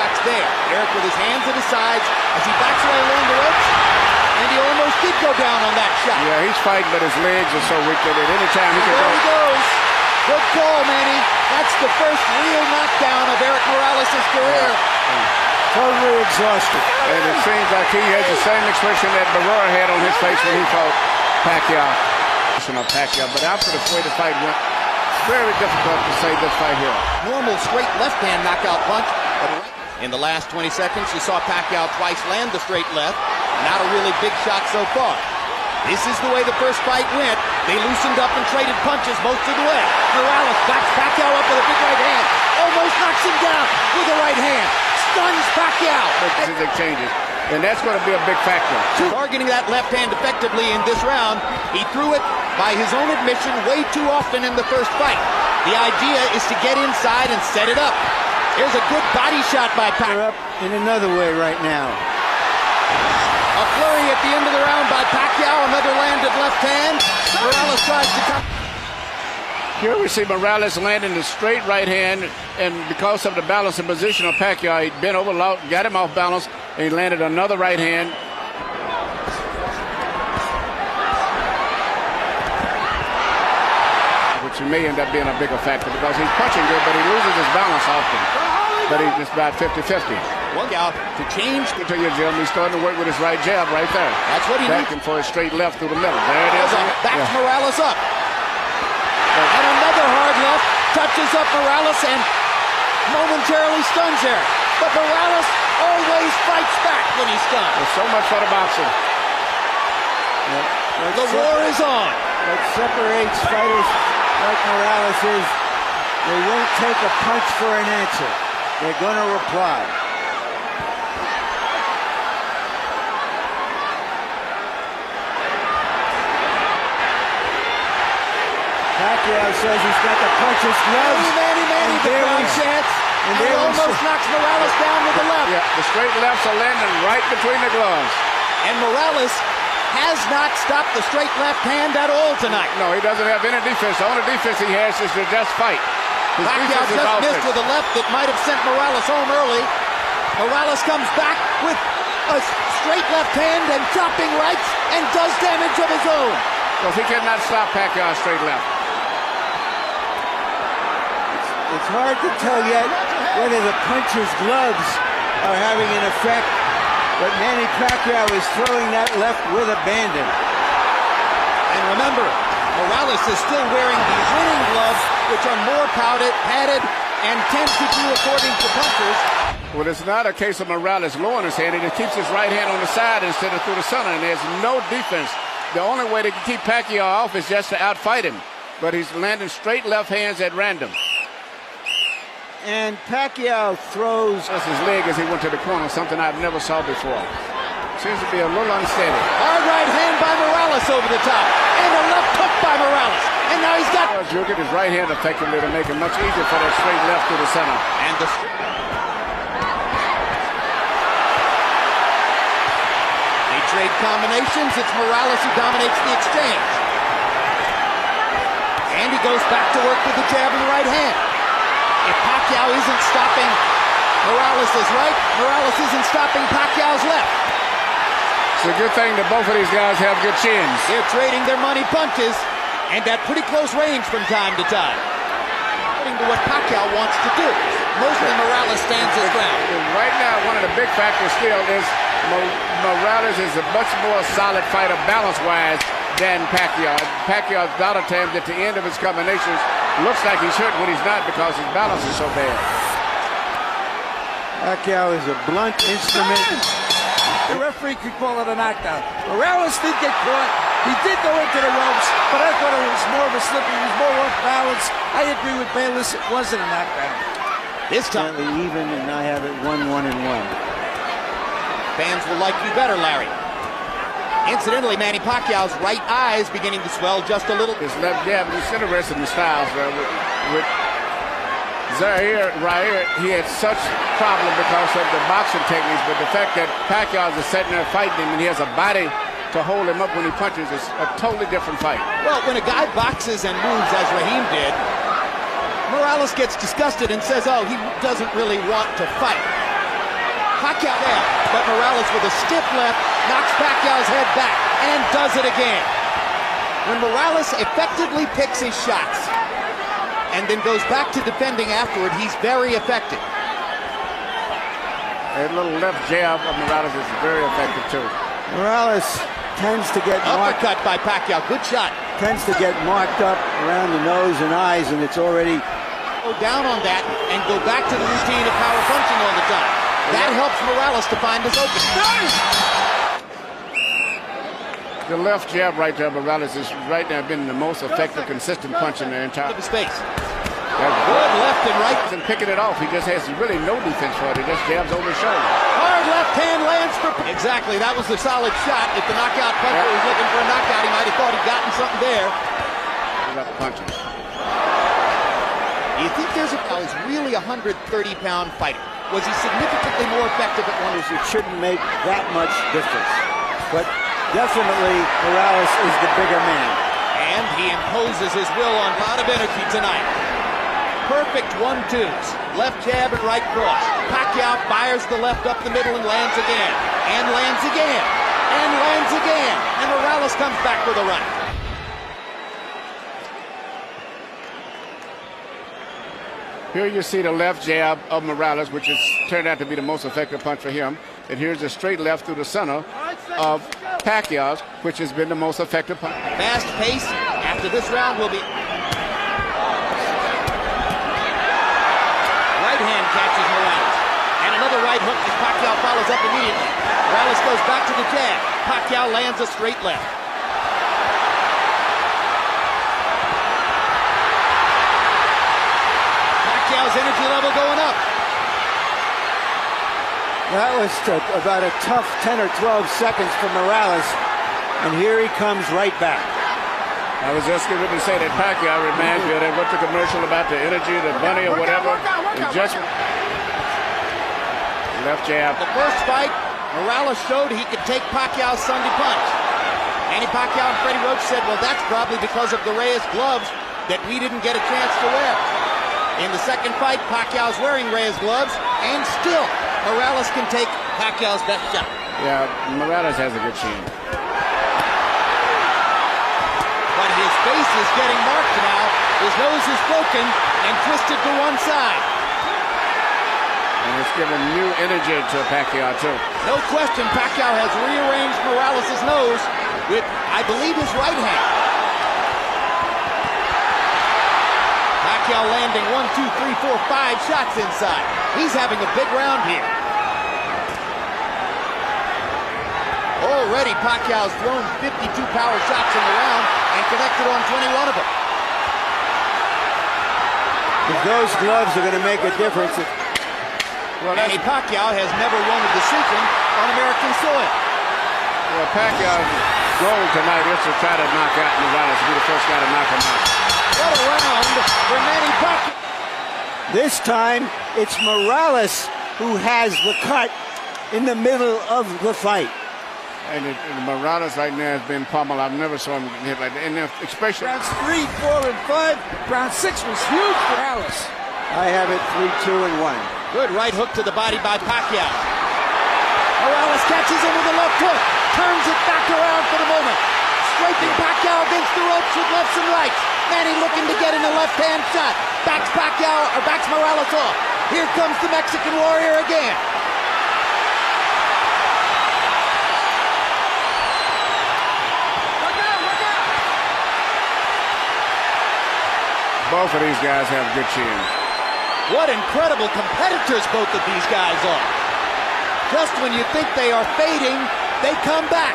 tracks there. Eric with his hands at his sides as he backs away along the ropes. And he almost did go down on that shot. Yeah, he's fighting, but his legs are so weak that at any time he can go. There he goes. Good call, Manny. That's the first real knockdown of Eric Morales' career. Totally exhausted. And it seems like he has the same expression that Barrera had on his face when he fought Pacquiao. But after the way the fight went, very difficult to say this fight here. Normal straight left-hand knockout punch. But in the last 20 seconds, you saw Pacquiao twice land the straight left. Not a really big shot so far. This is the way the first fight went. They loosened up and traded punches most of the way. Morales backs Pacquiao up with a big right hand. Almost knocks him down with a right hand. Stuns Pacquiao. Exchanges. And that's going to be a big factor. Targeting that left hand effectively in this round. He threw it, by his own admission, way too often in the first fight. The idea is to get inside and set it up. Here's a good body shot by Pacquiao. In another way right now. A flurry at the end of the round by Pacquiao. Another landed left hand. Morales tries to come. Here we see Morales landing the straight right hand, and because of the balance and position of Pacquiao, he bent over, got him off balance, and he landed another right hand. Which may end up being a bigger factor because he's punching good, but he loses his balance often. But he's just about 50-50. Look out to change. To your Jim, he's starting to work with his right jab right there. That's what he needs. Backing for his straight left through the middle. There it is. Backs Morales up. And another hard left touches up Morales and momentarily stuns there. But Morales always fights back when he's stunned. There's so much for the boxing. The war is on. What separates fighters like Morales is they won't take a punch for an answer. They're going to reply. Pacquiao says he's got to punch his gloves. Manny, the ground chance. And he almost knocks Morales down with the left. Yeah, the straight lefts are landing right between the gloves. And Morales has not stopped the straight left hand at all tonight. No, he doesn't have any defense. The only defense he has is to just fight. Pacquiao just missed with a left that might have sent Morales home early. Morales comes back with a straight left hand and chopping rights and does damage of his own. Because he cannot stop Pacquiao straight left. It's hard to tell yet whether the puncher's gloves are having an effect, but Manny Pacquiao is throwing that left with abandon. And remember, Morales is still wearing these winning gloves, which are more padded, and tend to do according to punchers. Well, it's not a case of Morales lowering his hand. He just keeps his right hand on the side instead of through the center, and there's no defense. The only way to keep Pacquiao off is just to outfight him. But he's landing straight left hands at random. And Pacquiao throws his leg as he went to the corner, something I've never saw before. Seems to be a little unsteady. Hard right hand by Morales over the top. And a left hook by Morales. And now he's got... You'll get his right hand effectively to make it much easier for that straight left to the center. And the... They trade combinations. It's Morales who dominates the exchange. And he goes back to work with the jab and the right hand. If Pacquiao isn't stopping Morales' right, Morales isn't stopping Pacquiao's left. It's a good thing that both of these guys have good chins. They're trading their money punches and at pretty close range from time to time. According to what Pacquiao wants to do. Mostly Morales stands his ground. Right now, one of the big factors still is Morales is a much more solid fighter balance-wise than Pacquiao. Pacquiao's a lot of times at the end of his combinations looks like he's hurt when he's not because his balance is so bad. Pacquiao is a blunt instrument. The referee could call it a knockdown. Morales did get caught. He did go into the ropes, but I thought it was more of a slip. He was more off balance. I agree with Bayless. It wasn't a knockdown. This time, even, and I have it 1-1-1. Fans will like you better, Larry. Incidentally, Manny Pacquiao's right eye is beginning to swell just a little. His left jab, it's interesting in the styles. With Zaire, right here, he had such problem because of the boxing techniques, but the fact that Pacquiao is sitting there fighting him and he has a body to hold him up when he punches is a totally different fight. Well, when a guy boxes and moves as Raheem did, Morales gets disgusted and says, oh, he doesn't really want to fight. Pacquiao there, but Morales with a stiff left knocks Pacquiao's head back and does it again. When Morales effectively picks his shots and then goes back to defending afterward, he's very effective. A little left jab of Morales is very effective too. Morales tends to get marked, Uppercut by Pacquiao, good shot. tends to get marked up around the nose and eyes, and it's already Go down on that and go back to the routine of power punching all the time. That helps Morales to find his opening. The left jab right there, Morales is right now been the most effective, consistent punch in the entire Space. That's Good left and right. and picking it off. He just has really no defense for it. He just jabs over his shoulder. Hard left hand lands for... Exactly, that was a solid shot. If the knockout puncher was looking for a knockout, he might have thought he'd gotten something there. He got punches. Do you think there's is really a 130-pound fighter? Was he significantly more effective at one? it shouldn't make that much difference. But definitely Morales is the bigger man. And he imposes his will on a lot of energy tonight. Perfect 1-2s. Left jab and right cross. Pacquiao fires the left up the middle and lands again. And lands again. And lands again. And Morales comes back with a right. Here you see the left jab of Morales, which has turned out to be the most effective punch for him. And here's the straight left through the center of Pacquiao's, which has been the most effective punch. Fast pace. After this round will be... Right hand catches Morales. And another right hook as Pacquiao follows up immediately. Morales goes back to the jab. Pacquiao lands a straight left. Pacquiao's energy level going up. That was about a tough 10 or 12 seconds for Morales, and here he comes right back. I was just going to say that Pacquiao reminds me of that, what's the commercial about the energy, the bunny or whatever? And just left jab. The first fight, Morales showed he could take Pacquiao's Sunday punch. Manny Pacquiao and Freddie Roach said, well, that's probably because of the Reyes gloves that we didn't get a chance to wear. In the second fight, Pacquiao's wearing Reyes gloves, and still, Morales can take Pacquiao's best shot. Yeah, Morales has a good chin. But his face is getting marked now. His nose is broken and twisted to one side. And it's given new energy to Pacquiao, too. No question, Pacquiao has rearranged Morales' nose with, I believe, his right hand. Pacquiao landing 1, 2, 3, 4, 5 shots inside. He's having a big round here. Already, Pacquiao's thrown 52 power shots in the round and connected on 21 of them. If those gloves are going to make a difference, Well, Manny Pacquiao has never won a decision on American soil. well, Pacquiao's goal tonight is to try to knock out Morales, be the first guy to knock him out. What a round for Manny Pacquiao. this time it's Morales who has the cut in the middle of the fight. And Morales right now has been pummeled. I've never saw him hit like that. And especially Rounds 3, 4, and 5. Round 6 was huge for Morales. I have it 3, 2, and 1. Good right hook to the body by Pacquiao. Morales catches him with a left hook. Turns it back around for the moment. Scraping Pacquiao against the ropes with lefts and rights. Manny looking to get in a left-hand shot. Backs Morales off. Here comes the Mexican Warrior again. both of these guys have good chins. What incredible competitors both of these guys are. Just when you think they are fading, they come back.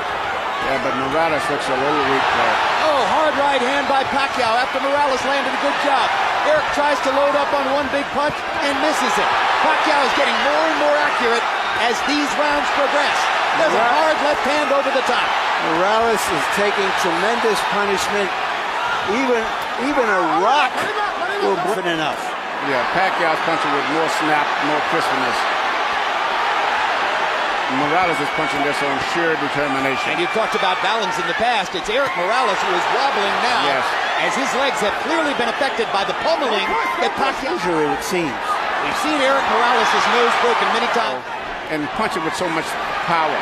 Yeah, but Morales looks a little weak there. Oh, hard right hand by Pacquiao after Morales landed a good job. Eric tries to load up on one big punch and misses it. Pacquiao is getting more and more accurate as these rounds progress. There's a hard left hand over the top. Morales is taking tremendous punishment. Even a rock will be enough. Yeah, Pacquiao's punching with more snap, more crispness. Morales is punching this on sheer determination. And you talked about balance in the past. It's Eric Morales who is wobbling now, yes, as his legs have clearly been affected by the pummeling that Pacquiao. Usually it seems. We've seen Eric Morales' nose broken many times. and punch it with so much power.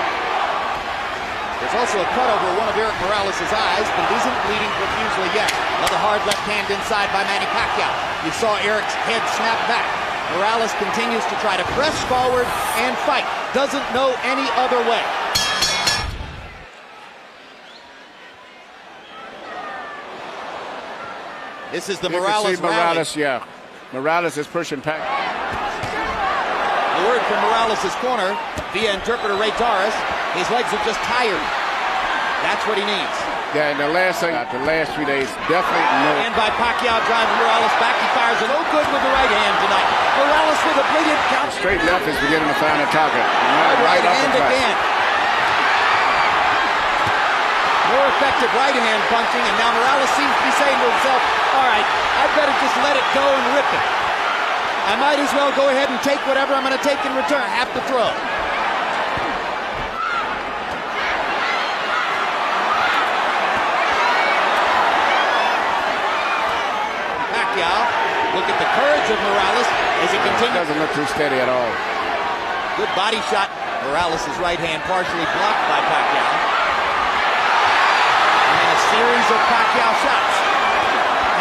There's also a cut over one of Eric Morales' eyes, but it isn't bleeding profusely yet. Another hard left hand inside by Manny Pacquiao. You saw Eric's head snap back. Morales continues to try to press forward and fight. Doesn't know any other way. This is the Morales rally. Yeah. Morales is pushing back. The word from Morales' corner via interpreter Ray Torres. His legs are just tired. That's what he needs. Yeah, and the last 3 days, definitely no. And by Pacquiao driving Morales back. He fires a no good with the right hand tonight. Morales with a brilliant counter. Straight left is beginning to find a target. Right hand again. More effective right hand punching, and now Morales seems to be saying to himself, all right, I better just let it go and rip it. I might as well go ahead and take whatever I'm going to take in return. Have to throw. Pacquiao, look at the courage of Morales as he continues. Doesn't look too steady at all. Good body shot. Morales' right hand partially blocked by Pacquiao. A series of Pacquiao shots.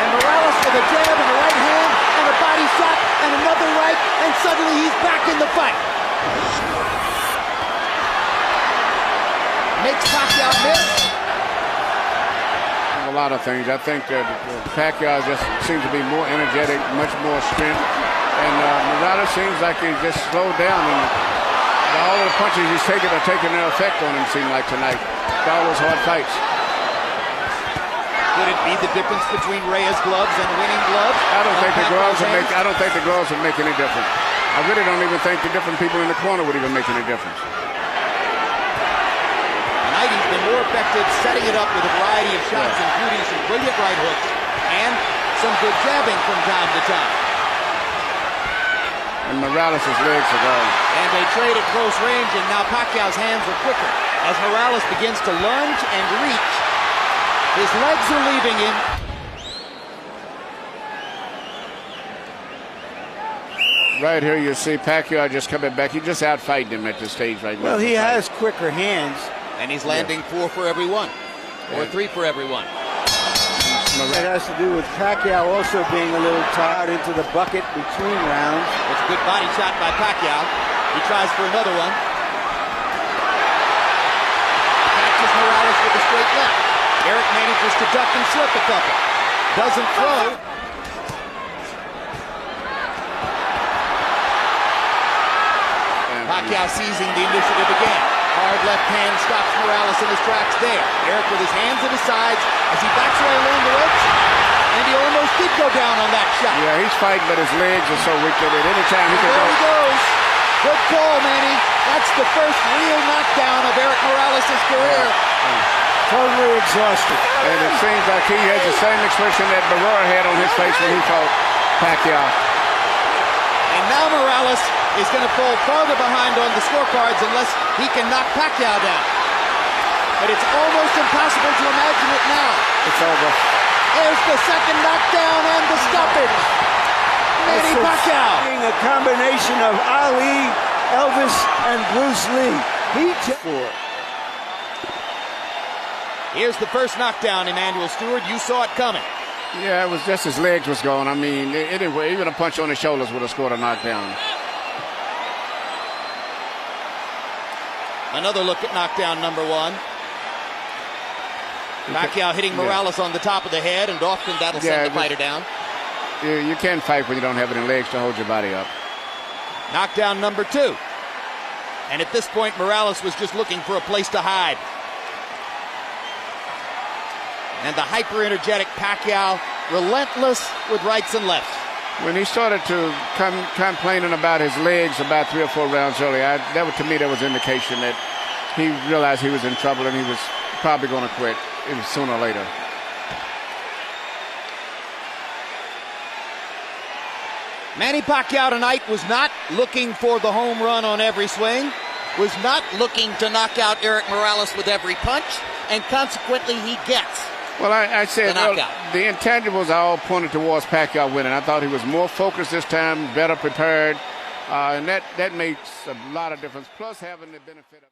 And Morales with a jab and a right hand and a body shot and another right, and suddenly he's back in the fight. Makes Pacquiao miss. A lot of things. I think that Pacquiao just seems to be more energetic, much more strength. And Morales seems like he's just slowed down. And all the punches he's taking are taking their effect on him, seem like tonight. All those hard fights. Could it be the difference between Reyes gloves and winning gloves? I don't think the gloves would make any difference. I really don't even think the different people in the corner would even make any difference. Tonight he's been more effective setting it up with a variety of shots, including some brilliant right hooks and some good jabbing from time to time. And Morales' legs are gone. And they trade at close range, and now Pacquiao's hands are quicker. As Morales begins to lunge and reach, his legs are leaving him. Right here you see Pacquiao just coming back. He just out-fighting him at this stage right now. Well, he has quicker hands. And he's landing 4 for every one. Or 3 for every one. That has to do with Pacquiao also being a little tired into the bucket between rounds. It's a good body shot by Pacquiao. He tries for another one. Catches Morales with a straight left. Eric manages to duck and slip a couple. Doesn't throw. Pacquiao seizing the initiative again. Hard left hand stops Morales in his tracks there. Eric with his hands at his sides as he backs away along the ropes. And he almost did go down on that shot. Yeah, he's fighting, but his legs are so weak that at any time he can go. There he goes. Good call, Manny. That's the first real knockdown of Eric Morales' career. Totally exhausted. And it seems like he has the same expression that Barrera had on his face when he fought Pacquiao. And now Morales is going to fall farther behind on the scorecards unless he can knock Pacquiao down. But it's almost impossible to imagine it now. It's over. There's the second knockdown and the stoppage. Manny Pacquiao. Being a combination of Ali, Elvis, and Bruce Lee. Here's the first knockdown, Emmanuel Stewart. You saw it coming. Yeah, it was just his legs was going. I mean, anyway, even a punch on his shoulders would have scored a knockdown. Another look at knockdown number 1. Pacquiao hitting Morales on the top of the head, and often that'll send the fighter down. You can't fight when you don't have any legs to hold your body up. Knockdown number 2. And at this point, Morales was just looking for a place to hide. And the hyper-energetic Pacquiao, relentless with rights and lefts. When he started to complaining about his legs about 3 or 4 rounds earlier, to me that was indication that he realized he was in trouble and he was probably going to quit sooner or later. Manny Pacquiao tonight was not looking for the home run on every swing, was not looking to knock out Eric Morales with every punch, and consequently he gets. Well, I said the intangibles all pointed towards Pacquiao winning. I thought he was more focused this time, better prepared, And that makes a lot of difference. Plus having the benefit of